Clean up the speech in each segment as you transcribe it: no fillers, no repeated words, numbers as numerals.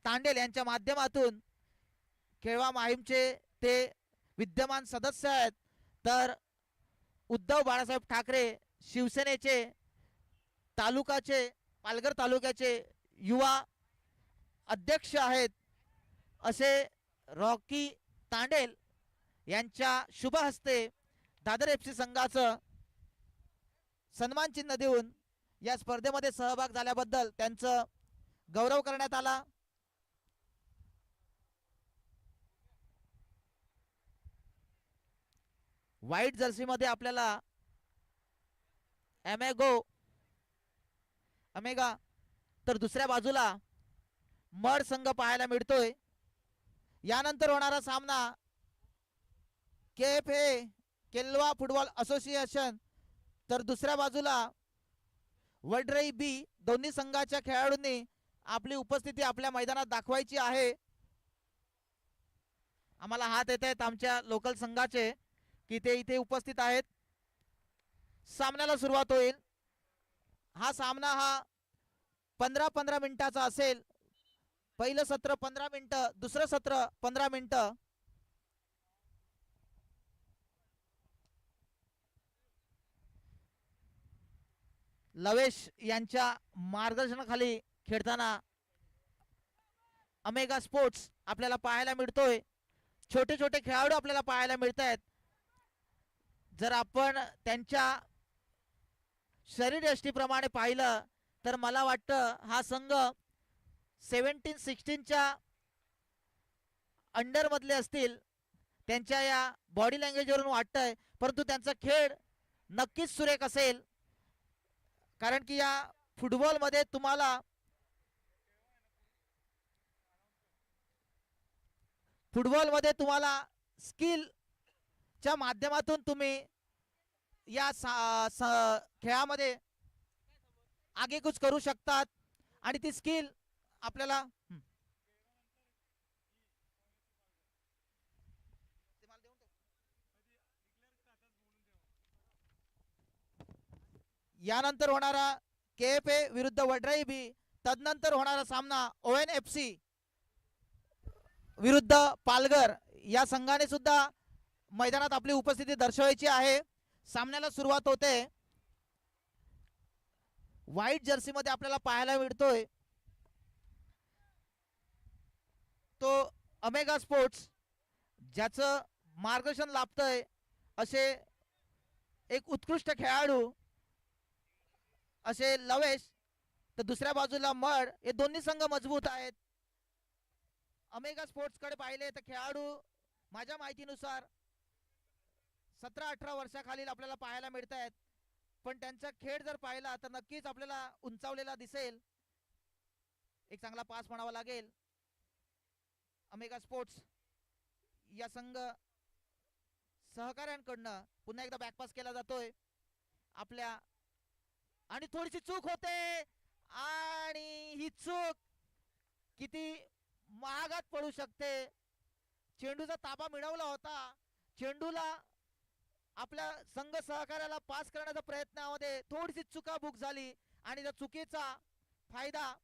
तांडेल यांच्या माध्यमातून खेळवा माहीमचे ते विद्यमान सदस्य आहेत, तर उद्धव बाळासाहेब ठाकरे शिवसेनेचे तालुकाचे पालघर तालुक्याचे युवा अध्यक्ष आहेत असे रॉकी तांडेल यांच्या शुभ हस्ते दादर FC संघाचं सन्मान चिन्ह देऊन या स्पर्धेमध्ये सहभाग झाल्याबद्दल त्यांचं गौरव करण्यात आला। व्हाईट जर्सी मध्ये आपल्याला अमेगा तर दुसऱ्या बाजूला मड संघ पाहायला मिळतोय। यानंतर होणारा सामना KFA केल्वा फुटबॉल असोसिएशन तर दुसऱ्या बाजूला वडराई B दोन्ही संघाच्या खेळाडूंनी आपली उपस्थिती आपल्या मैदानात दाखवायची आहे। आम्हाला हात येत आहेत आमच्या लोकल संघाचे की ते इथे उपस्थित आहेत। सामन्याला सुरुवात होईल। हा सामना हा 15-15 मिनिटाचा असेल। पहिलं सत्र 15 मिनिटं, दुसरं सत्र 15 मिनिटं। लवेश यांच्या मार्गदर्शनाखाली खेळताना अमेगा स्पोर्ट्स आपल्याला पाहायला मिळतोय। छोटे छोटे खेळाडू आपल्याला पाहायला मिळत आहेत। जर आपण त्यांच्या शरीरयष्टीप्रमाणे पाहिलं तर मला वाटतं हा संघ 17-16 च्या अंडर मधले असतील। त्यांच्या या बॉडी लँग्वेजवरून वाटतंय, परंतु त्यांचा खेळ नक्कीच सुरेख असेल। कारण की या फुटबॉल मध्ये तुम्हाला स्किल च्या माध्यमातून तुम्ही या खेळामध्ये आगेकूच करू शकतात आणि ती स्किल आपल्याला यानंतर होणारा KFA विरुद्ध वडराई B, तदनंतर होणारा सामना ONFC विरुद्ध पालघर या संघाने सुद्धा मैदानात आपली उपस्थिती दर्शवायची आहे। सामन्याला सुरुवात होते। व्हाईट जर्सी मध्ये आपल्याला पाहायला मिळतोय तो अमेगा स्पोर्ट्स, ज्याचं मार्गदर्शन लाभतंय असे एक उत्कृष्ट खेळाडू असे लवेश, तर दुसऱ्या बाजूला मड। हे दोन्ही संघ मजबूत आहेत। अमेगा स्पोर्ट्स कडे पाहिले तर खेळाडू माझ्या माहितीनुसार 17-18 वर्षाखालील आपल्याला पाहायला मिळत आहेत, पण त्यांचा खेळ जर पाहिला तर नक्कीच आपल्याला उंचावलेला दिसेल। एक चांगला पास म्हणावा लागेल। अमेगा स्पोर्ट्स या संघ सहकाऱ्यांकडनं पुन्हा एकदा बॅकपास केला जातोय आपल्या, आणि थोडीशी चूक होते आणि ही चूक किती महागात पडू शकते। चेंडूचा ताबा मिळवला होता, चेंडूला आपल्या संघ सहकार्याला पास करण्याच्या प्रयत्नामध्ये थोडीशी चुकाबुक झाली आणि त्या चुकीचा फायदा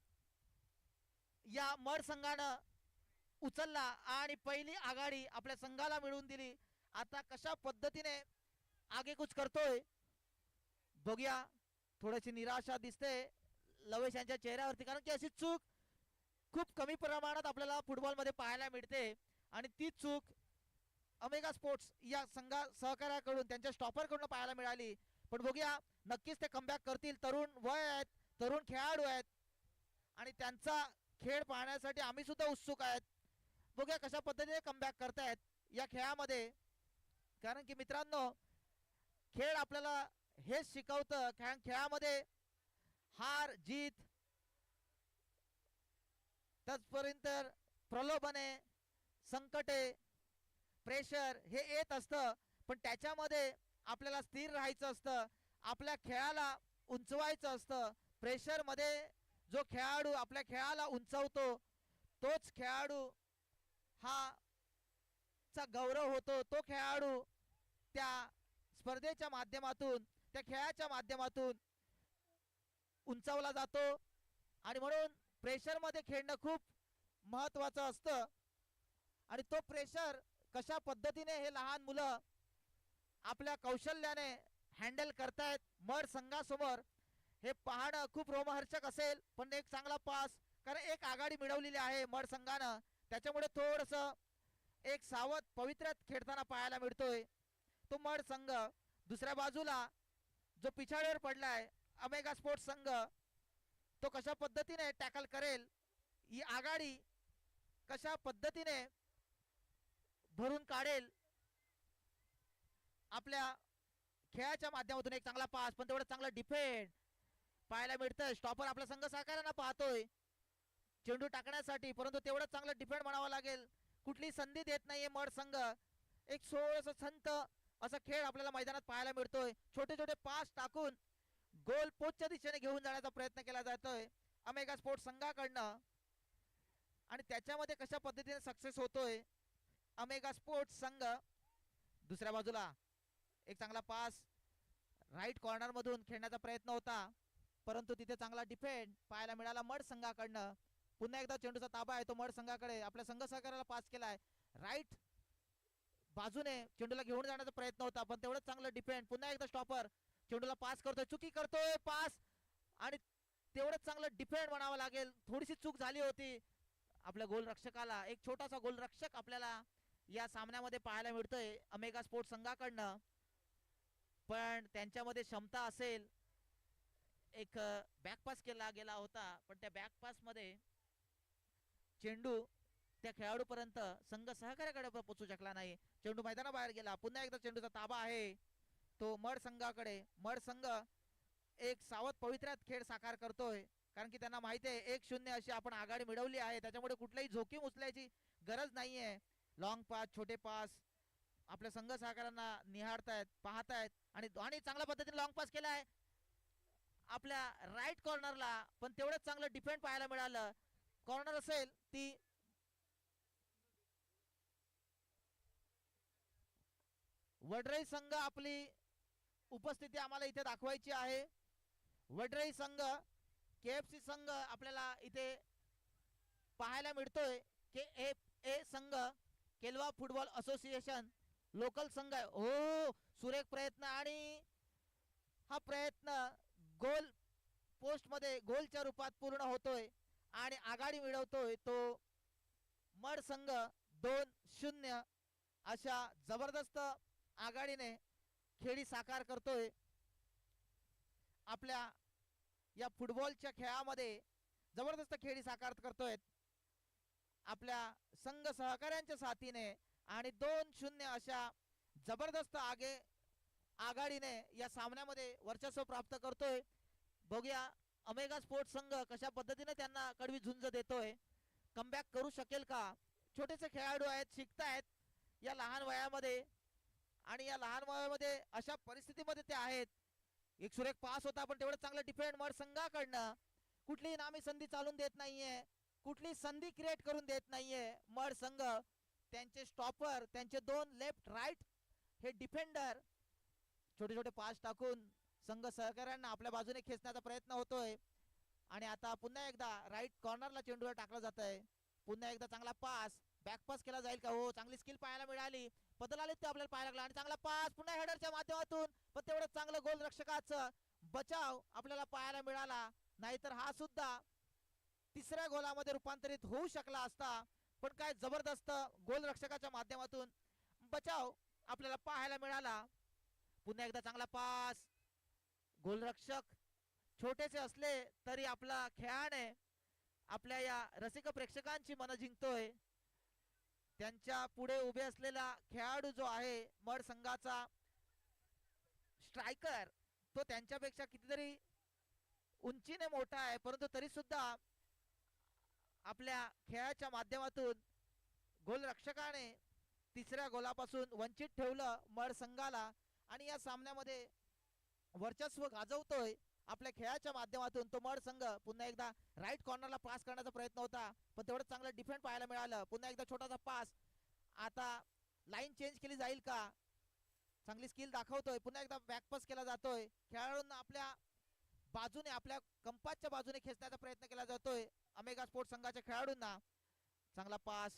या मड संघानं उचलला आणि पहिली आघाडी आपल्या संघाला मिळवून दिली। आता कशा पद्धतीने आगेकूच करतोय बघूया। थोडीशी निराशा दिसते लवेश यांच्या चेहऱ्यावरती, कारण की अशी चूक खूप कमी प्रमाणात आपल्याला फुटबॉल मध्ये पाहायला मिळते आणि ती चूक अमेगा स्पोर्ट्स या संघा सहकार्याकडून त्यांच्या स्टॉपरकडून पाहायला मिळाली। पण बघूया नक्कीच ते कमबॅक करतील। तरुण वय आहेत, तरुण खेळाडू आहेत आणि त्यांचा खेळ पाहण्यासाठी आम्ही सुद्धा उत्सुक आहेत। बघूया कशा पद्धतीने कमबॅक करतायत या खेळामध्ये, कारण की मित्रांनो खेळ आपल्याला हेच शिकवतं। खेळामध्ये हार जीत तत्पर्यंत प्रलोभने, संकटे, प्रेशर हे येत असतं, पण त्याच्यामध्ये आपल्याला स्थिर राहायचं असतं, आपल्या खेळाला उंचवायचं असतं। प्रेशर मध्ये जो खेळाडू आपल्या खेळाला उंचावतो तोच खेळाडू हा चा गौरव होतो। तो खेळाडू त्या स्पर्धेच्या माध्यमातून, त्या खेळाच्या माध्यमातून उंचावला जातो आणि म्हणून प्रेशर मध्ये खेळणं खूप महत्वाचं असतं आणि तो प्रेशर कशा पद्धतीने हे लहान मुलं आपल्या कौशल्याने हँडल करतायत मड संघासमोर हे पाहणं खूप रोमहर्षक असेल. पण एक चांगला पास, कारण एक आघाडी मिळवलेली आहे मड संघानं, त्याच्यामुळे थोडस एक सावध पवित्र्यात खेळताना पाहायला मिळतोय तो मड संघ. दुसऱ्या बाजूला जो पिछाडीवर पडलाय अमेगा स्पोर्ट्स संघ, तो कशा पद्धतीने टॅकल करेल, ही आघाडी कशा पद्धतीने भरून काढेल. आपल्या खेळाच्या माध्यमातून एक चांगला पास, पण तेवढं चांगलं डिफेंड पाहायला मिळतंय. स्टॉपर आपला संघ सहकार्यांना पाहतोय चेंडू टाकण्यासाठी, परंतु तेवढं चांगलं डिफेंड म्हणावं लागेल. कुठली संधी देत नाहीये मड संघ. एक सोळस संत असा खेळ आपल्याला मैदानात पाहायला मिळतोय. छोटे छोटे पास टाकून गोल पोस्टच्या दिशेने घेऊन जाण्याचा प्रयत्न केला जातोय अमेगा स्पोर्ट्स संघाकडनं, आणि त्याच्यामध्ये कशा पद्धतीने सक्सेस होतोय अमेगा स्पोर्ट्स संघ. दुसऱ्या बाजूला एक चांगला पास राईट कॉर्नर मधून खेळण्याचा प्रयत्न होता, परंतु तिथे चांगला डिफेंड पाहायला मिळाला मड संघाकडनं. पुन्हा एकदा चेंडूचा ताबा आहे तो मड संघाकडे. आपल्या संघ सहकार्याला पास केलाय राईट बाजूने, चेंडूला घेऊन जाण्याचा प्रयत्न होता, पण तेवढंच चांगलं डिफेंड. पुन्हा एकदा स्टॉपर चेंडूला पास करतोय, चुकी करतोय पास, आणि तेवढंच चांगलं डिफेंड म्हणावं लागेल. थोडीशी चूक झाली होती आपल्या गोलरक्षकाला. एक छोटासा गोलरक्षक आपल्याला या सामन्यामध्ये पाहायला मिळतोय अमेगा स्पोर्ट्स संघाकडनं, पण त्यांच्यामध्ये क्षमता असेल. एक बॅकपास केला गेला होता, पण त्या बॅकपास मध्ये चेंडू त्या खेळाडूपर्यंत संघ सहकार्याकडे पोहोचू शकला नाही. चेंडू मैदानाबाहेर गेला. पुन्हा एकदा चेंडूचा ताबा आहे तो मड संघाकडे. मड संघ एक सावध पवित्र्यात खेळ साकार करतोय, कारण की त्यांना माहिती आहे 1-0 अशी आपण आघाडी मिळवली आहे, त्याच्यामुळे कुठलाही जोखीम उचलायची गरज नाहीये. लॉंग पास, छोटे पास आपल्या संघ सहकार्यांना निहाळतायत, पाहतायत, आणि चांगल्या पद्धतीने लॉंग पास केलाय आपल्या राईट कॉर्नरला, पण तेवढंच चांगलं डिफेंड पाहायला मिळालं. कॉर्नर असेल ती वडराई संघ आपली उपस्थिती आम्हाला इथे दाखवायची आहे. वडराई संघ KFC संघ आपल्याला इथे पाहायला मिळतोय. KFA संघ केलवा फुटबॉल असोसिएशन लोकल संघ आहे. हो, सुरेख प्रयत्न, आणि हा प्रयत्न गोल पोस्ट मध्ये गोलच्या रूपात पूर्ण होतोय आणि आघाडी मिळवतोय तो मड संघ 2-0 अशा जबरदस्त आघाडीने खेळी साकार करतोय. आपल्या या फुटबॉलच्या खेळामध्ये जबरदस्त खेळी साकार करतोय आपल्या संघ सहकार्यांच्या साथीने, आणि 2-0 अशा जबरदस्त आघाडीने या सामन्यामध्ये वर्चस्व प्राप्त करतोय. बघूया अमेगा स्पोर्ट्स संघ कशा पद्धतीने त्यांना कडवी झुंज देतोय, कमबॅक करू शकेल का. छोटेसे खेळाडू आहेत, शिकतायत या लहान वयामध्ये, आणि या लहान वयामध्ये अशा परिस्थितीमध्ये ते आहेत. एक सुरेख पास होता, पण तेवढं चांगलं डिफेंड मड संघाकडनं. कुठलीही नामी संधी चालून देत नाहीये, कुठली संधी क्रिएट करून देत नाहीये मड संघ. त्यांचे स्टॉपर, त्यांचे 2 लेफ्ट राईट हे डिफेंडर छोटे छोटे पास टाकून संघ सहकार्यांना आपल्या बाजूने खेचण्याचा प्रयत्न होतोय. आणि आता पुन्हा एकदा राईट कॉर्नरला चेंडूला टाकला जात आहे. पुन्हा एकदा चांगला पास, बॅक पास केला जाईल का. हो, चांगली स्किल पाहायला मिळाली, बदल आले ते आपल्याला पाहायला लागला, आणि चांगला पास पुन्हा हेडरच्या माध्यमातून, पण तेवढं चांगलं गोलरक्षकाचं बचाव आपल्याला पाहायला मिळाला. नाहीतर हा सुद्धा तिसऱ्या गोलामध्ये रूपांतरित होऊ शकला असता. पण काय जबरदस्त गोलरक्षकाच्या माध्यमातून बचाव आपल्याला पाहायला मिळाला. पुन्हा एकदा चांगला पास. गोलरक्षक छोटेसे असले तरी आपला खेळाने आपल्या या रसिक प्रेक्षकांची मन जिंकतोय. त्यांच्या पुढे उभे असलेला खेळाडू जो आहे मड संघाचा स्ट्रायकर, तो त्यांच्यापेक्षा कितीतरी उंचीने मोठा आहे, परंतु तरी सुद्धा आपल्या खेळाच्या माध्यमातून गोलरक्षकाने तिसऱ्या गोलापासून वंचित ठेवलं मड संघाला, आणि या सामन्यामध्ये वर्चस्व गाजवतोय आपल्या खेळाच्या माध्यमातून तो मड संघ. पुन्हा एकदा राईट कॉर्नरला पास करण्याचा प्रयत्न होता, पण तेवढं चांगलं डिफेंड पाहायला मिळालं. पुन्हा एकदा छोटासा पास. आता लाईन चेंज केली जाईल का. चांगली स्किल दाखवतोय. पुन्हा एकदा बॅकपास केला जातोय. खेळाडूंना आपल्या बाजूने, आपल्या कंपासच्या बाजूने खेचण्याचा प्रयत्न केला जातोय अमेगा स्पोर्ट्स संघाच्या खेळाडूंना. चांगला पास,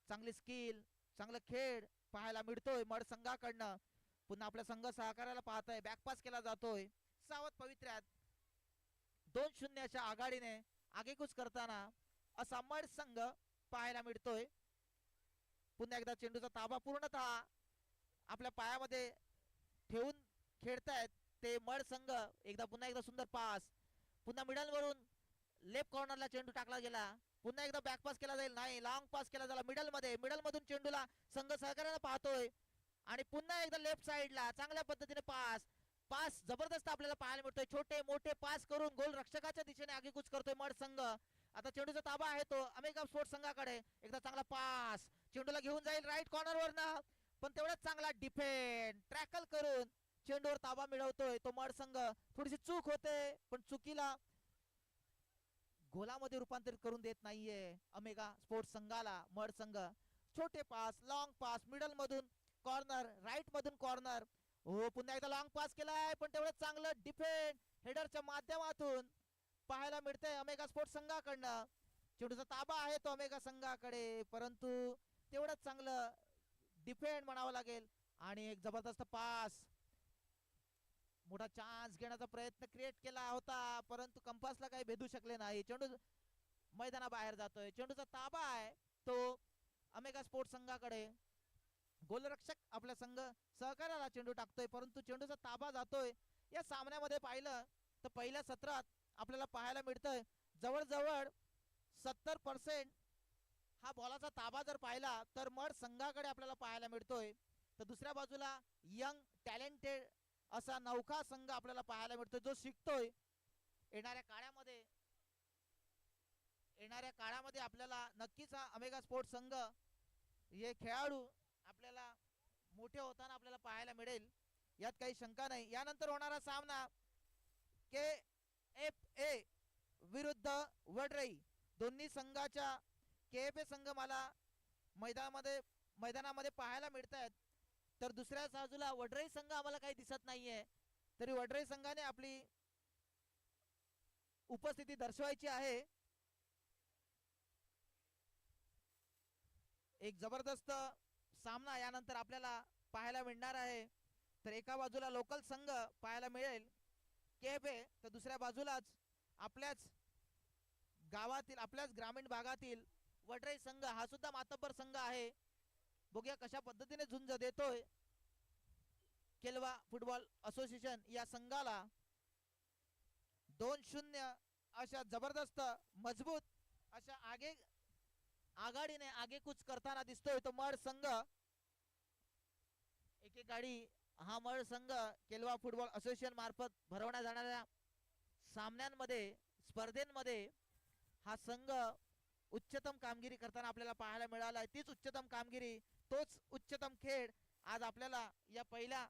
चांगली स्किल, चांगलं खेळ पाहायला मिळतोय मड संघाकडनं. पुन्हा आपला संघ सहकार्याला पाहतोय, बॅकपास केला जातोय. सावध पवित्र्यात 2-0 अशा आघाडीने आगेकूच करताना असा मड संघ पाहायला मिळतोय. पुन्हा एकदा चेंडूचा ताबा पूर्णतः आपल्या पायामध्ये ठेवून खेळतायत ते मड संघ. पुन्हा एकदा सुंदर पास, पुन्हा मिडल वरून लेफ्ट कॉर्नरला चेंडू टाकला गेला. पुन्हा एकदा बॅक पास केला जाईल, नाही लॉंग पास केला झाला मिडल मधून चेंडूला संघ सहकार्याला पाहतोय. आणि पुन्हा एकदा लेफ्ट साइडला चांगल्या पद्धतीने पास पास जबरदस्त आपल्याला पाहायला मिळतोय. छोटे मोठे पास करून गोल रक्षकाच्या दिशेने आगेकूच करतोय मड संघ. आता चेंडूचा ताबा आहे तो अमेरिका स्पोर्ट्स संघाकडे. एकदा चांगला पास, चेंडूला घेऊन जाईल राईट कॉर्नर वरनं, पण तेवढाच चांगला डिफेंड ट्रॅकल करून चेंडूवर ताबा मिळवतोय तो मड संघ. थोडीशी चूक होते पण चुकीला गोलामध्ये रूपांतरित करून देत नाहीये अमेगा स्पोर्ट्स संघाला मड संघ. छोटे पास, लॉंग पास, मिडल मधून कॉर्नर, राईट मधून कॉर्नर. हो पुन्हा एकदा लॉंग पास केलाय पण तेवढं चांगलं डिफेंड हेडरच्या माध्यमातून पाहायला मिळतंय अमेगा स्पोर्ट्स संघाकडनं. चेंडूचा ताबा आहे तो अमेगा संघाकडे, परंतु तेवढंच चांगलं डिफेंड म्हणावं लागेल. आणि एक जबरदस्त पास, मोठा चान्स घेण्याचा प्रयत्न क्रिएट केला होता परंतु कंपासला काही भेदू शकले नाही. चेंडू मैदानाबाहेर जातोय. चेंडूचा ताबा आहे तो अमेगा स्पोर्ट्स संघाकडे. गोलरक्षक आपला संघ सहकार्याला चेंडू टाकतोय परंतु चेंडूचा ताबा जातोय. या सामन्यामध्ये पाहिलं तर पहिल्या सत्रात आपल्याला पाहायला मिळतंय जवळजवळ 70% हा बॉलाचा ताबा जर पाहिला तर मड संघाकडे आपल्याला पाहायला मिळतोय. तर दुसऱ्या बाजूला यंग टॅलेंटेड असा नौका संघ आपल्याला पाहायला मिळतोय जो शिकतोय. येणाऱ्या काळामध्ये आपल्याला नक्कीच हा अमेगा स्पोर्ट्स संघ हे खेळाडू आपल्याला मोठे होताना आपल्याला पाहायला मिळेल, यात काही शंका नाही. यानंतर होणारा सामना KFA विरुद्ध वडराई. दोन्ही संघाच्या KFA संघ मला मैदानामध्ये पाहायला मिळत आहेत, तर दुसऱ्या बाजूला वडराई संघ आम्हाला काही दिसत नाहीये. तरी वडराई संघाने आपली उपस्थिती दर्शवायची आहे. एक जबरदस्त सामना यानंतर आपल्याला पाहायला मिळणार आहे. तर एका बाजूला लोकल संघ पाहायला मिळेल KFA, तर दुसऱ्या बाजूलाच आपल्याच गावातील आपल्याच ग्रामीण भागातील वडराई संघ हा सुद्धा मातब्बर संघ आहे. बघूया कशा पद्धतीने झुंज देतोय केलवा फुटबॉल असोसिएशन या संघाला. 2-0 अशा जबरदस्त मजबूत अशा आघाडीने आगेकूच करताना दिसतोय तो मड संघ. एकेकाळी हा मड संघ केलवा फुटबॉल असोसिएशन मार्फत भरवण्यात जाणाऱ्या सामन्यांमध्ये स्पर्धेमध्ये हा संघ उच्चतम कामगिरी करताना आपल्याला पाहायला मिळाला. तीच उच्चतम कामगिरी, तोच उच्चतम खेळ आज आपल्याला या पहिल्या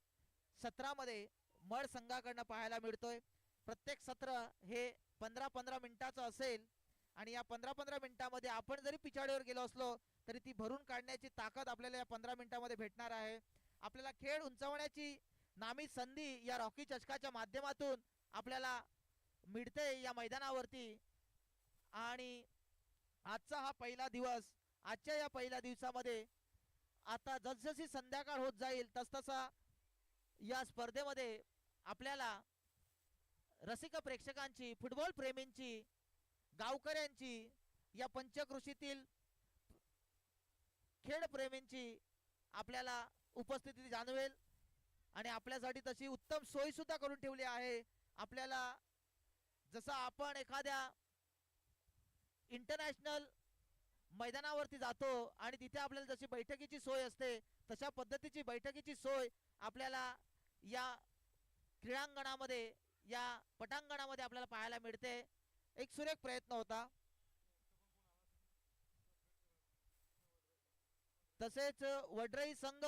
सत्रामध्ये मड संघाकडनं पाहायला मिळतोय. प्रत्येक सत्र हे 15-15 मिनिटाचं असेल आणि या 15-15 मिनिटांमध्ये आपण जरी पिछाडीवर गेलो असलो तरी ती भरून काढण्याची ताकद आपल्याला या 15 मिनिटांमध्ये भेटणार आहे. आपल्याला खेळ उंचावण्याची नामी संधी या रॉकी चषकाच्या माध्यमातून आपल्याला मिळते या मैदानावरती. आणि आजचा हा पहिला दिवस, आजच्या या पहिल्या दिवसामध्ये आता जसजशी संध्याकाळ होत जाईल तसतसा या स्पर्धेमध्ये आपल्याला रसिक प्रेक्षकांची, फुटबॉल प्रेमींची, गावकऱ्यांची, या पंचकृषीतील खेळ प्रेमींची आपल्याला उपस्थिती जाणवेल. आणि आपल्यासाठी तशी उत्तम सोय सुद्धा करून ठेवली आहे. आपल्याला जसं आपण एखाद्या इंटरनॅशनल मैदानावरती जातो आणि तिथे आपल्याला जशी बैठकीची सोय असते तशा पद्धतीची बैठकीची सोय आपल्याला या क्रीडांगणामध्ये, या पटांगणामध्ये आपल्याला पाहायला मिळते. एक सुरेख प्रयत्न होता. तसेच वडराई संघ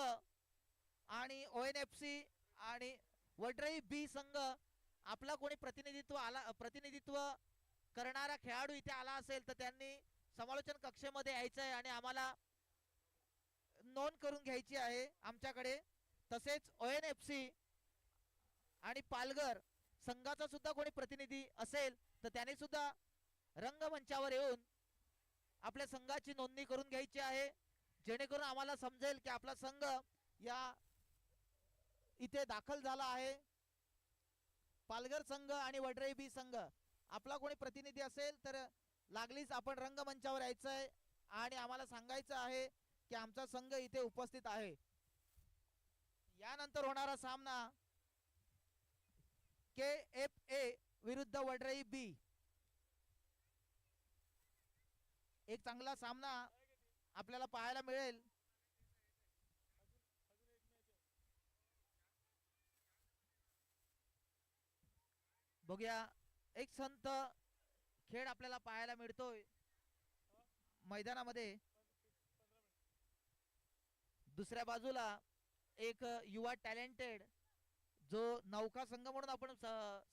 आणि ONFC आणि वडराई B संघ आपला कोणी प्रतिनिधित्व करणारा खेळाडू इथे आला असेल तर त्यांनी समालोचन कक्षेमध्ये यायचं आहे आणि आम्हाला नोंद करून घ्यायची आहे आमच्याकडे. तसेच ONFC आणि पालघर संघाचा सुद्धा कोणी प्रतिनिधी असेल तर त्याने सुद्धा रंगमंचावर येऊन आपल्या संघाची नोंदणी करून घ्यायची आहे, जेणेकरून आम्हाला समजेल की आपला संघ या इथे दाखल झाला आहे. पालघर संघ आणि वडराई बी संघ, आपला कोणी प्रतिनिधी असेल तर लागलीच आपण रंगमंचावर यायचं आहे आणि आम्हाला सांगायचं आहे की आमचा संघ इथे उपस्थित आहे. यानंतर होणारा सामना KFA विरुद्ध वडराई बी, एक चांगला सामना आपल्याला पाहायला मिळेल. बघूया, एक संत खेळ आपल्याला पाहायला मिळतोय मैदानामध्ये. दुसऱ्या बाजूला एक युवा टॅलेंटेड, जो नौका संघ म्हणून आपण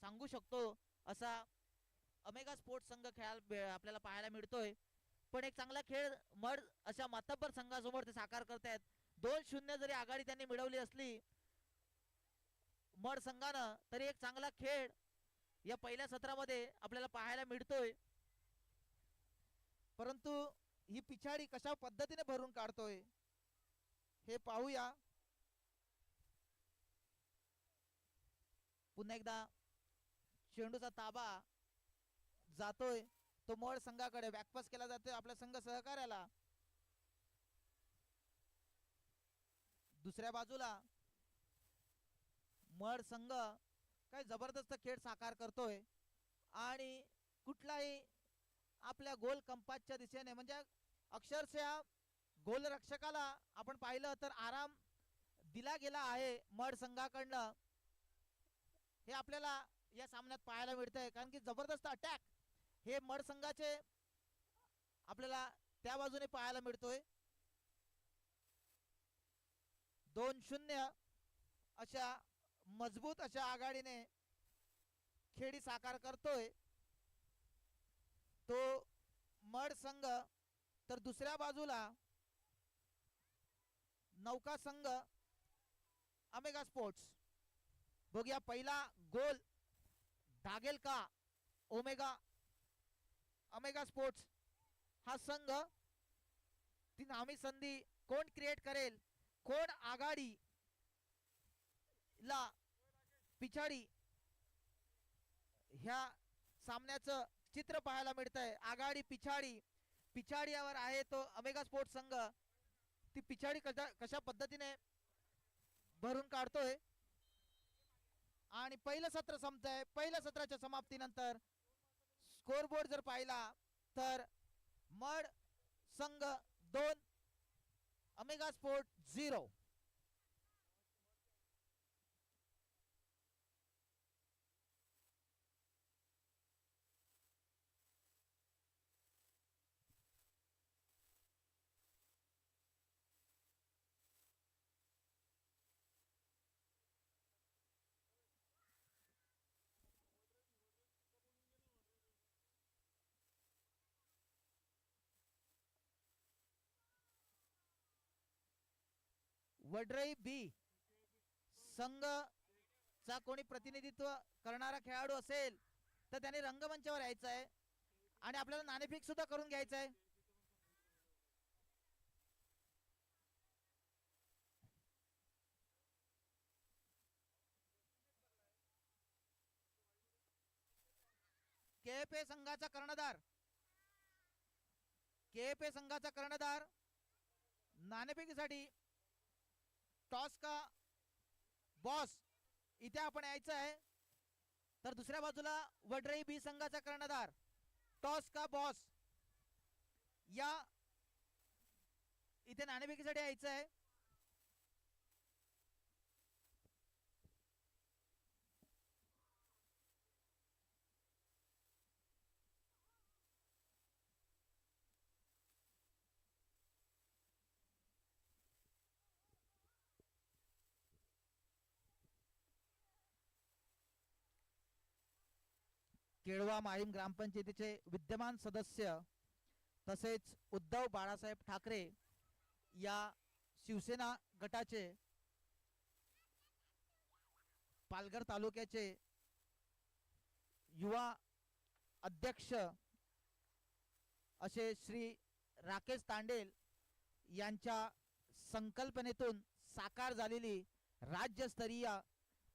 सांगू शकतो असा अमेगा स्पोर्ट्स संघ खेळायला आपल्याला पाहायला मिळतोय. पण एक चांगला खेळ मड अशा मातब्बर संघासमोर ते साकार करतायत. 2-0 जरी आघाडी त्यांनी मिळवली असली मड संघानं, तरी एक चांगला खेळ या पहिल्या सत्रामध्ये आपल्याला पाहायला मिळतोय. परंतु ही पिछाडी कशा पद्धतीने भरून काढतोय हे पाहूया. पुन्हा एकदा चेंडूचा ताबा जातोय तो मड संघाकडे, बॅकपास केला जातोय आपला संघ सहकार्याला. दुसऱ्या बाजूला मड संघ काय जबरदस्त खेळ साकार करतोय आणि कुठलाही आपल्या गोल कंपासच्या दिशेने, म्हणजे अक्षरशः गोलरक्षकाला आपण पाहिलं तर आराम दिला गेला आहे मड संघाकडनं. हे आपल्याला या सामन्यात पाहायला मिळतंय, कारण की जबरदस्त अटॅक हे मड संघाचे आपल्याला त्या बाजूने पाहायला मिळतोय. 2-0 अशा मजबूत अशा आघाडीने खेळी साकार करतोय तो मड संघ. तर दुसऱ्या बाजूला नौका संघ अमेगा स्पोर्ट्स. बघूया पहिला गोल दागेल का अमेगा स्पोर्ट्स हा संघ. ती नामी संधी कोण क्रिएट करेल, कोण आघाडी ला पिछाडी, ह्या सामन्याचं चित्र पाहायला मिळतंय. आघाडी पिछाडीवर आहे तो अमेगा स्पोर्ट्स संघ. ती पिछाडी कशा पद्धतीने भरून काढतोय. आणि पहिलं सत्र संपतंय. पहिल्या सत्राच्या समाप्तीनंतर स्कोरबोर्ड जर पाहिला तर मड संघ 2 अमेगा स्पोर्ट 0. वडराई बी संघचा कोणी प्रतिनिधित्व करणारा खेळाडू असेल तर त्याने रंगमंचावर यायचं आहे आणि आपल्याला नाणेफेक सुद्धा करून घ्यायचं आहे. केएफए संघाचा कर्णधार नाणेफेकीसाठी टॉस का बॉस इथे आपण यायचं आहे. तर दुसऱ्या बाजूला वडराई बी संघाचा कर्णधार टॉस का बॉस या इथे नाणेफेकीसाठी यायचं आहे. केळवा माहीम ग्रामपंचायतीचे विद्यमान सदस्य तसेच उद्धव बाळासाहेब ठाकरे या शिवसेना गटाचे पालघर तालुक्याचे युवा अध्यक्ष असे श्री राकेश तांडेल यांच्या संकल्पनेतून साकार झालेली राज्यस्तरीय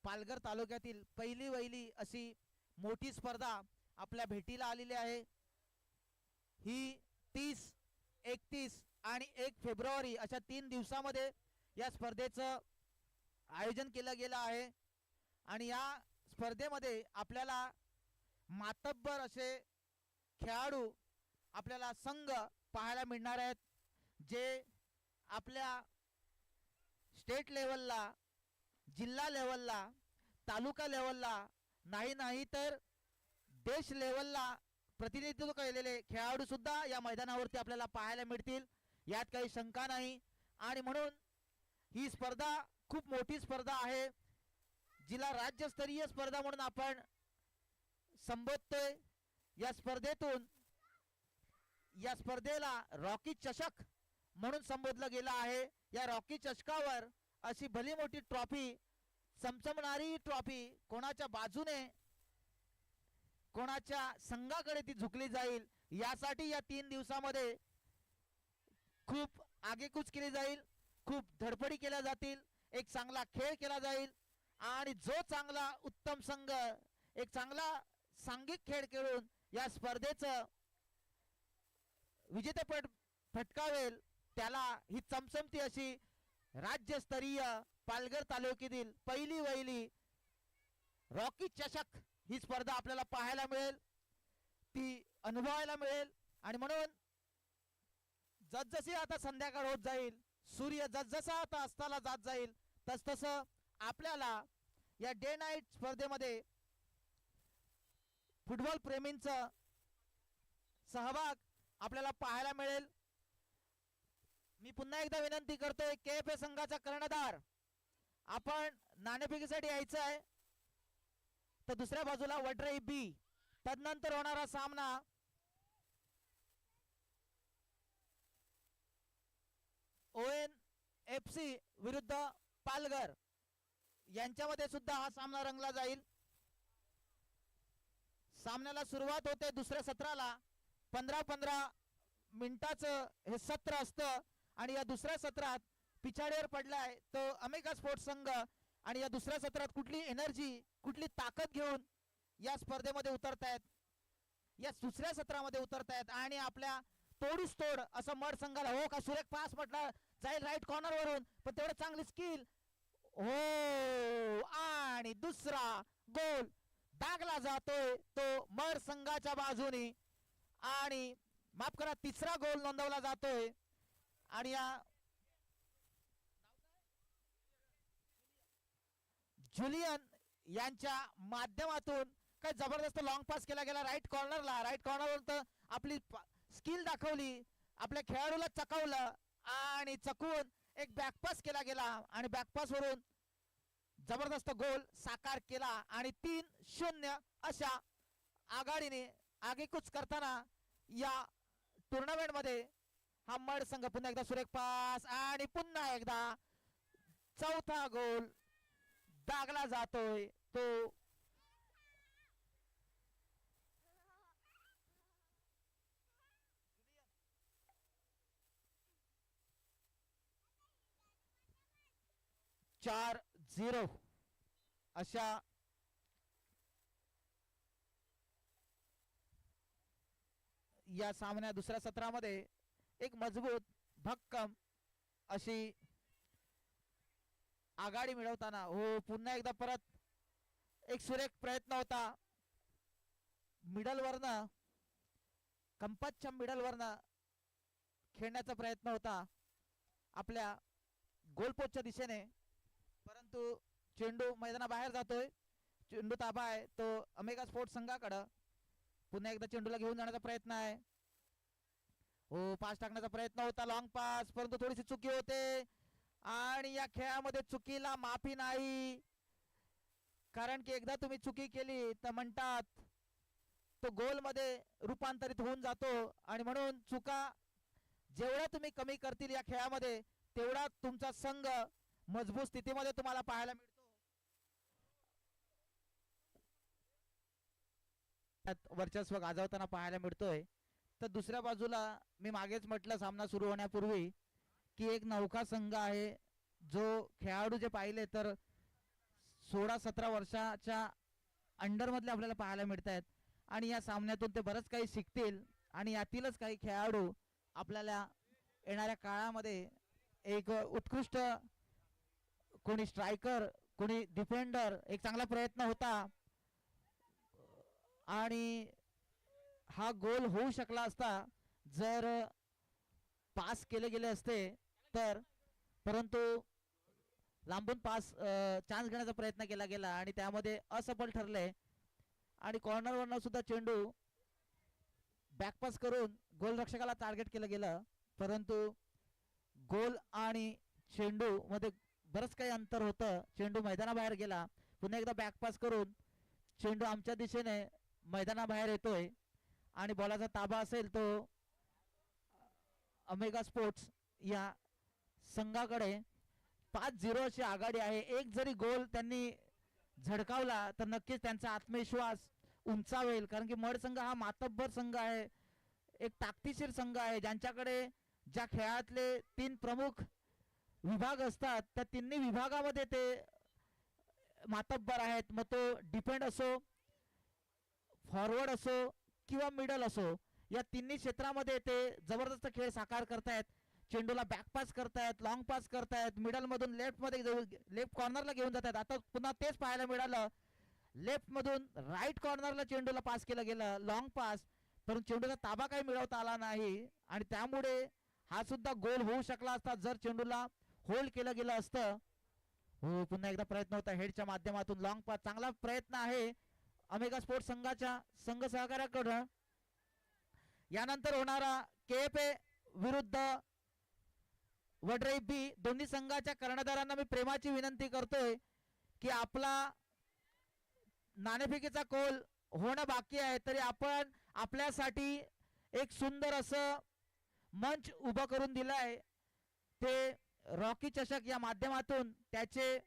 पालघर तालुक्यातील पहिली वहिली अशी मोठी स्पर्धा आपल्या भेटीला आलेली आहे। ही 30, 31 आणि 1 फेब्रुवारी अशा 3 दिवसामध्ये या स्पर्धेचं आयोजन केलं गेलं आहे आणि या स्पर्धेमध्ये आपल्याला मातब्बर असे खेळाडू आपल्याला संघ पाहायला मिळणार आहेत, जे आपल्या स्टेट लेवलला, जिल्हा लेवलला, तालुका लेवलला नाही तर देश लेवलला प्रतिनिधित्व केलेले खेळाडू सुद्धा या मैदानावरती आपल्याला पाहायला मिळतील, यात काही शंका नाही। आणि म्हणून ही स्पर्धा खूप मोठी स्पर्धा आहे, जिला राज्यस्तरीय स्पर्धा म्हणून आपण संबोधतोय। या स्पर्धेला रॉकी चषक म्हणून संबोधलं गेलं आहे। या रॉकी चषकावर अशी भली मोठी ट्रॉफी, चमचमणारी ट्रॉफी कोणाच्या बाजूने, कोणाच्या संघाकडे ती झुकली जाईल यासाठी या 3 दिवसामध्ये खूप आगेकूच केली जाईल, खूप धडपडी केल्या जातील, एक चांगला खेळ केला जाईल आणि जो चांगला उत्तम संघ एक चांगला सांघिक खेळ खेळून या स्पर्धेचं विजेतेपद पटकावेल त्याला ही चमचमती अशी राज्यस्तरीय पालघर तालुक्यातील पहिली वहिली रॉकी चषक ही स्पर्धा आपल्याला पाहायला मिळेल, ती अनुभवायला मिळेल। आणि म्हणून जसजशी आता संध्याकाळ होत जाईल, सूर्य जसजसा आता अस्ताला जात जाईल, तसतसं आपल्याला या डे नाईट स्पर्धेमध्ये फुटबॉल प्रेमींचा सहभाग आपल्याला पाहायला मिळेल। मी पुन्हा एकदा विनंती करतोय, KFA संघाचा कर्णधार आपण नाणेफेकीसाठी यायचं आहे, तर दुसऱ्या बाजूला वडराई बी। तदनंतर होणारा सामना ONFC विरुद्ध पालघर यांच्यामध्ये सुद्धा हा सामना रंगला जाईल। सामन्याला सुरुवात होते दुसऱ्या सत्राला 15-15 मिनिटाचं हे सत्र असतं आणि या दुसऱ्या सत्रात पिछाडीवर पडलाय तो अमेरिका स्पोर्ट्स संघ आणि या दुसऱ्या सत्रात कुठली एनर्जी, कुठली ताकद घेऊन या स्पर्धेमध्ये उतरतायत, या दुसऱ्या सत्रामध्ये उतरतायत आणि आपल्या तोडीस तोड असं मड संघाला हो का सुरेख पास म्हटलं जाईल राईट कॉर्नर वरून, पण तेवढं चांगली स्किल हो आणि दुसरा गोल दागला जातोय तो मड संघाच्या बाजूने आणि माफ करा तिसरा गोल नोंदवला जातोय आणि या जुलियन यांच्या माध्यमातून काय जबरदस्त लॉंग पास केला गेला राईट कॉर्नरला। राईट कॉर्नरवर आपली स्किल दाखवली, आपल्या खेळाडूला चकवलं आणि चकवून एक बॅकपास केला गेला आणि बॅकपास वरून जबरदस्त गोल साकार केला आणि 3-0 अशा आघाडीने आगेकूच करताना या टुर्नामेंट मध्ये हा मड संघ पुन्हा एकदा सुरेख पास आणि पुन्हा एकदा चौथा गोल दागला जातोय तो चार 0 अशा या सामन्या दुसऱ्या सत्रामध्ये एक मजबूत भक्कम अशी आघाडी मिळवताना हो पुन्हा एकदा परत एक सुरेख प्रयत्न होता मिडल वरनं, कंपासच्या मिडल वरनं खेळण्याचा प्रयत्न होता आपल्या गोलपोस्टच्या दिशेने, परंतु चेंडू मैदानाबाहेर जातोय। चेंडू ताबा आहे तो अमेरिका स्पोर्ट्स संघाकडे। पुन्हा एकदा चेंडूला घेऊन जाण्याचा प्रयत्न आहे, हो पास टाकण्याचा प्रयत्न होता लॉंग पास, परंतु थोडीशी चुकी होते आणि या खेळामध्ये चुकीला माफी नाही, कारण की एकदा तुम्ही चुकी केली तर म्हणतात तो गोल मध्ये रूपांतरित होऊन जातो आणि म्हणून चुका जेवढ्या तुम्ही कमी करतील या खेळामध्ये तेवढा तुमचा संघ मजबूत स्थितीमध्ये तुम्हाला पाहायला मिळतो। वर्चस्व गाजवताना पाहायला मिळतोय तर दुसऱ्या बाजूला मी मागेच म्हटलं सामना सुरू होण्यापूर्वी की एक नौका संघ आहे जो खेळाडू जे पाहिले तर 16-17 वर्षाच्या अंडरमधले आपल्याला पाहायला मिळत आहेत आणि या सामन्यातून ते बरंच काही शिकतील आणि यातीलच काही खेळाडू आपल्याला येणाऱ्या काळामध्ये एक उत्कृष्ट कोणी स्ट्रायकर कोणी डिफेंडर एक चांगला प्रयत्न होता आणि हा गोल होऊ शकला असता जर पास केले गेले असते तर परंतु लांबून पास चान्स घेण्याचा प्रयत्न केला गेला आणि त्यामध्ये असफल ठरले आणि कॉर्नरवरनं सुद्धा चेंडू बॅकपास करून गोलरक्षकाला टार्गेट केलं गेलं परंतु गोल आणि चेंडू मध्ये बरंच काही अंतर होतं चेंडू मैदानाबाहेर गेला पुन्हा एकदा बॅकपास करून चेंडू आमच्या दिशेने मैदानाबाहेर येतोय आणि बॉलाचा ताबा असेल तो अमेगा स्पोर्ट्स या संघाकडे 5-0 अशी आघाडी आहे एक जरी गोल त्यांनी झडकावला तर नक्कीच त्यांचा आत्मविश्वास उंचावेल कारण की मड संघ हा मातब्बर संघ आहे एक ताकदीशीर संघ आहे ज्यांच्याकडे ज्या खेळातले 3 प्रमुख विभाग असतात त्या तिन्ही विभागामध्ये ते मातब्बर आहेत मग तो डिफेंड असो फॉरवर्ड असो किंवा मिडल असो या तिन्ही क्षेत्रामध्ये ते जबरदस्त खेळ साकार करतायत चेंडूला बॅकपास करतायत लॉंग पास करतायत मिडल मधून लेफ्ट कॉर्नरला घेऊन जातात आता पुन्हा तेच पाहायला मिळालं लेफ्ट मधून राईट कॉर्नरला चेंडूला पास केलं गेलं लॉंग पास परंतु चेंडूचा ताबा काही मिळवता आला नाही आणि त्यामुळे हा सुद्धा गोल होऊ शकला असता जर चेंडूला होल्ड केलं गेलं असतं हो पुन्हा एकदा प्रयत्न होता हेडच्या माध्यमातून लॉंग पास चांगला प्रयत्न आहे अमेगा स्पोर्ट्स संघाच्या संघ सहकार्याकडून यानंतर होणारा केएफए विरुद्ध वडराई बी दोन्ही संघाच्या कर्णधारांना मी प्रेमाची विनंती करतोय की आपला नाणेफेकीचा कौल होणं बाकी आहे तरी आपण आपल्यासाठी एक सुंदर असं मंच उभं करून दिलंय ते रॉकी चषक या माध्यमातून त्याचे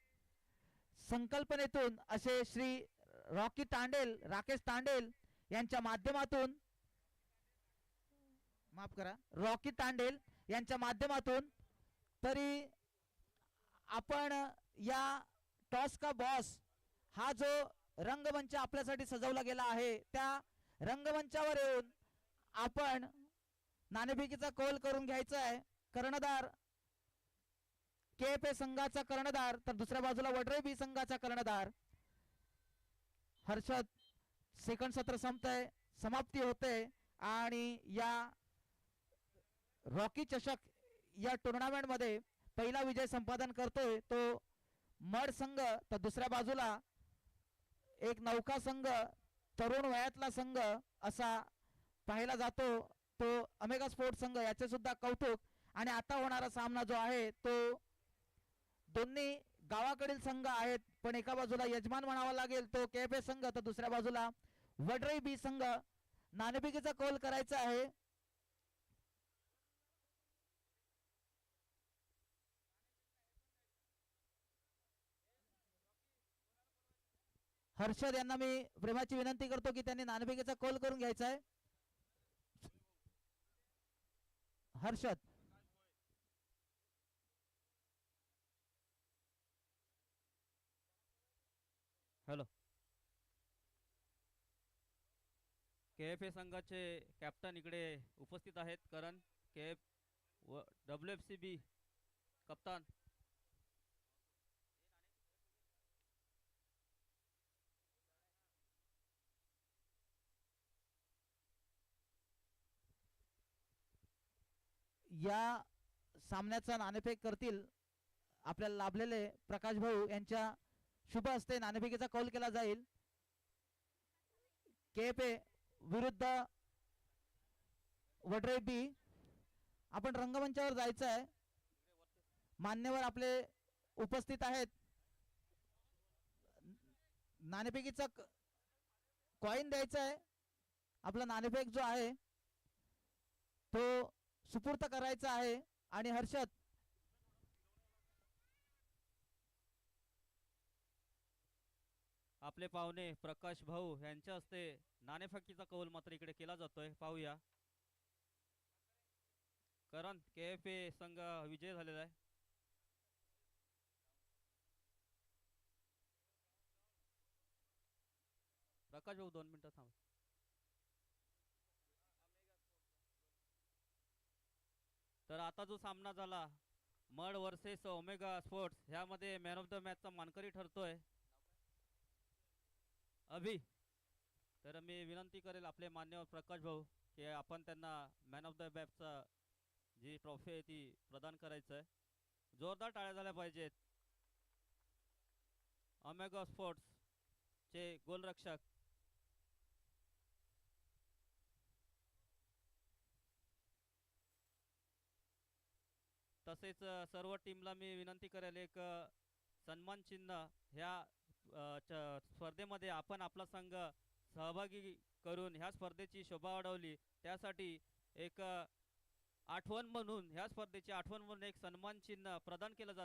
संकल्पनेतून असे श्री रॉकी तांडेल राकेश तांडेल यांच्या माध्यमातून माफ करा रॉकी तांडेल यांच्या माध्यमातून तरी आपण या टॉस का बॉस हा जो रंगमंच आपल्यासाठी सजवला गेला आहे त्या रंगमंचावर येऊन आपण नाणेफेकीचा कौल करून घ्यायचा आहे कर्णधार केएफए संघाचा कर्णधार तर दुसऱ्या बाजूला वडराई बी संघाचा कर्णधार हर्षद सेकंड सत्र संपतंय समाप्ती होते आणि या रॉकी चषक या टुर्नामेंट मध्ये पहिला विजय संपादन करतोय तो मड संघ तर दुसऱ्या बाजूला एक नौका संघ तरुण वयातला संघ असा पाहिला जातो तो अमेगा स्पोर्ट्स संघ याचे सुद्धा कौतुक आणि आता होणारा सामना जो आहे तो दोन्ही गावाकडील संघ आहेत पण एका बाजूला यजमान म्हणावा लागेल तो केएफए संघ तर दुसऱ्या बाजूला वडराई बी संघ नाणेफेकीचा कौल करायचा आहे हर्षद यांना मी प्रेमाची विनंती करतो की त्यांनी नाणेफेकीचा कौल करून घ्यायचा आहे हर्षद हॅलो केएफए संघाचे कॅप्टन इकडे उपस्थित आहेत करण केएफ व WFCB कप्तान या सामन्याचा नाणेफेक करतील आपल्याला लाभलेले प्रकाश भाऊ यांच्या शुभ हस्ते नाणेफेकीचा कौल केला जाईल केएफए विरुद्ध वडराई बी आपण रंगमंचावर जायचं आहे मान्यवर आपले उपस्थित आहेत नाणेफेकीचा कॉइन द्यायचा आहे आपला नाणेफेक जो आहे तो सुपूर्त करायचा आहे आणि हर्षद आपले पाहुणे प्रकाश भाऊ यांच्या हस्ते नाणेफेकीचा कौल मात्र इकडे केला जातोय पाहूया करण KFA संघ विजय झालेला आहे. प्रकाश भाऊ 2 मिनिटं थांब. तर आता जो सामना झाला मड वर्सेस ओमेगा स्पोर्ट्स, ह्यामध्ये मॅन ऑफ द मॅचचा मानकरी ठरतोय अभि. तर मी विनंती करेल आपले मान्यवर प्रकाश भाऊ की आपण त्यांना मॅन ऑफ द मॅचचा जी ट्रॉफी आहे ती प्रदान करायचं आहे. जोरदार टाळ्या झाल्या पाहिजेत. ओमेगा स्पोर्ट्स चे गोलरक्षक तसेच सर्व टीमला मी विनंती करेल एक सन्मान चिन्ह ह्या स्पर्धेमध्ये आपण आपला संघ सहभागी करून ह्या स्पर्धेची शोभा वाढवली, त्यासाठी एक आठवण म्हणून ह्या स्पर्धेची आठवण म्हणून एक सन्मान चिन्ह प्रदान केलं जातं.